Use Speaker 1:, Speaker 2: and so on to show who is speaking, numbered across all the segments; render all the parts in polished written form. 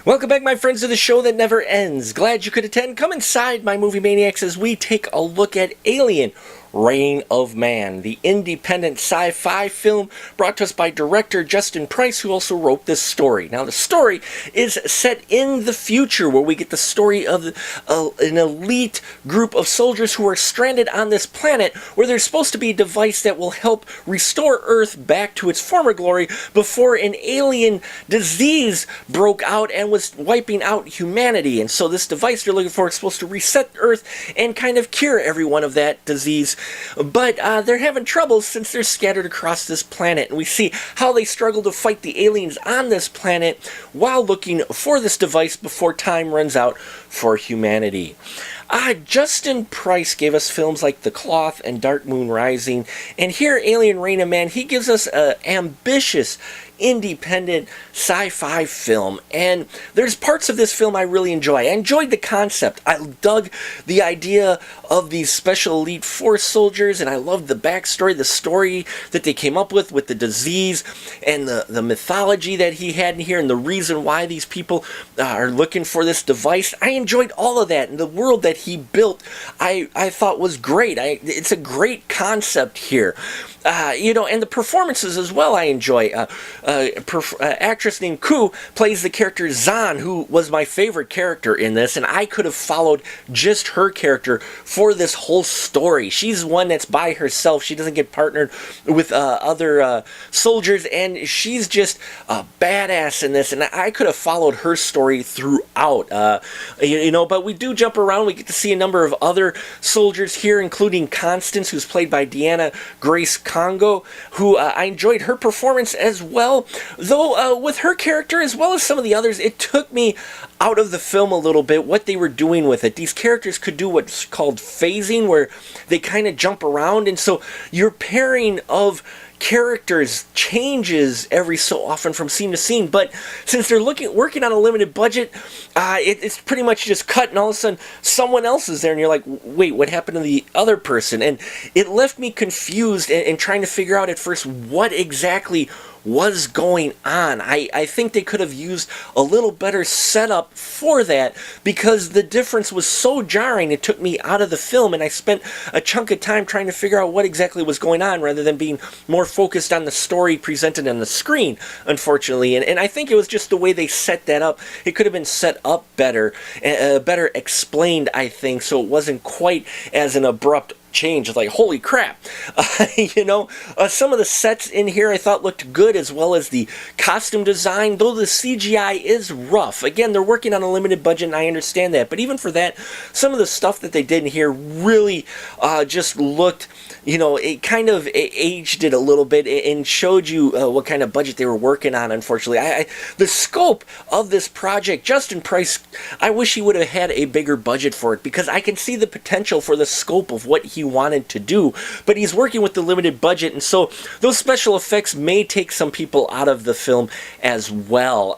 Speaker 1: Welcome back, my friends, to the show that never ends. Glad you could attend. Come inside, my movie maniacs, as we take a look at Alien: Reign of Man, the independent sci-fi film brought to us by director Justin Price, who also wrote this story. Now, the story is set in the future, where we get the story of an elite group of soldiers who are stranded on this planet, where there's supposed to be a device that will help restore Earth back to its former glory before an alien disease broke out and was wiping out humanity. And so this device they're looking for is supposed to reset Earth and kind of cure everyone of that disease. But they're having trouble since they're scattered across this planet, and we see how they struggle to fight the aliens on this planet while looking for this device before time runs out for humanity. Justin Price gave us films like The Cloth and Dark Moon Rising, and here, Alien: Reign of Man, he gives us an ambitious, independent sci-fi film, and there's parts of this film I really enjoy. I enjoyed the concept. I dug the idea of these special elite force soldiers, and I loved the backstory, the story that they came up with the disease, and the mythology that he had in here, and the reason why these people are looking for this device. I enjoyed all of that, and the world that he built I thought was great. It's a great concept here. And the performances as well I enjoy. Actress named Ku plays the character Zahn, who was my favorite character in this, and I could have followed just her character for this whole story. She's one that's by herself. She doesn't get partnered with other soldiers, and she's just a badass in this, and I could have followed her story throughout. But we do jump around. We get to see a number of other soldiers here, including Constance, who's played by Deanna Grace Congo, who I enjoyed her performance as well, though with her character as well as some of the others, it took me out of the film a little bit what they were doing with it. These characters could do what's called phasing, where they kind of jump around, and so your pairing of characters changes every so often from scene to scene. But since they're working on a limited budget, it's pretty much just cut, and all of a sudden someone else is there, and you're like, wait, what happened to the other person? And it left me confused and trying to figure out at first what exactly was going on. I think they could have used a little better setup for that, because the difference was so jarring. It took me out of the film, and I spent a chunk of time trying to figure out what exactly was going on, rather than being more focused on the story presented on the screen, unfortunately. And I think it was just the way they set that up. It could have been set up better, better explained, I think, so it wasn't quite as an abrupt change. It's like, holy crap. Some of the sets in here I thought looked good, as well as the costume design, though the CGI is rough. Again, they're working on a limited budget, and I understand that, but even for that, some of the stuff that they did in here really just looked, it kind of aged it a little bit and showed you what kind of budget they were working on, unfortunately. The scope of this project, Justin Price, I wish he would have had a bigger budget for it, because I can see the potential for the scope of what he wanted to do, but he's working with the limited budget, and so those special effects may take some people out of the film as well.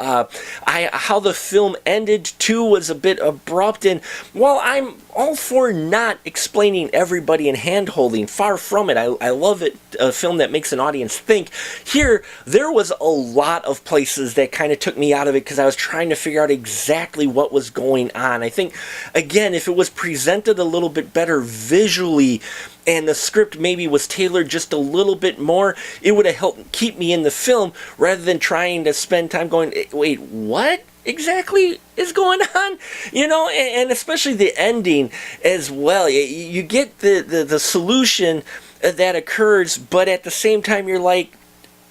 Speaker 1: How the film ended too was a bit abrupt, and while I'm all for not explaining everybody and hand-holding, far from it. I love it, a film that makes an audience think. Here, there was a lot of places that kind of took me out of it, because I was trying to figure out exactly what was going on. I think, again, if it was presented a little bit better visually, and the script maybe was tailored just a little bit more, it would have helped keep me in the film, rather than trying to spend time going, wait, what exactly is going on? And especially the ending as well. You get the solution that occurs, but at the same time you're like,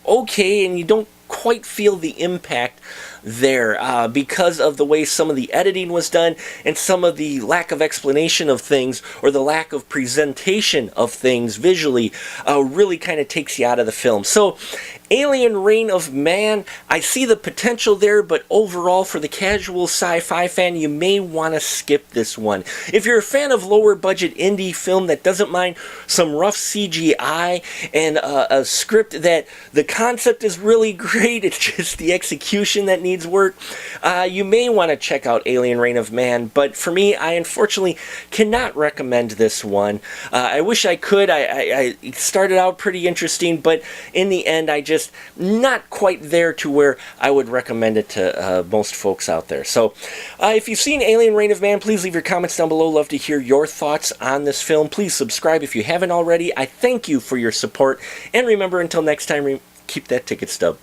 Speaker 1: okay, and you don't quite feel the impact there because of the way some of the editing was done, and some of the lack of explanation of things, or the lack of presentation of things visually, really kind of takes you out of the film. So Alien: Reign of Man, I see the potential there, but overall, for the casual sci-fi fan, you may want to skip this one. If you're a fan of lower budget indie film that doesn't mind some rough CGI and a script that the concept is really great, it's just the execution that needs needs work, you may want to check out Alien Reign of Man. But for me, I unfortunately cannot recommend this one. I wish I could. I started out pretty interesting, but in the end, I just not quite there to where I would recommend it to most folks out there. So if you've seen Alien Reign of Man, please leave your comments down below. Love to hear your thoughts on this film. Please subscribe if you haven't already. I thank you for your support. And remember, until next time, keep that ticket stub.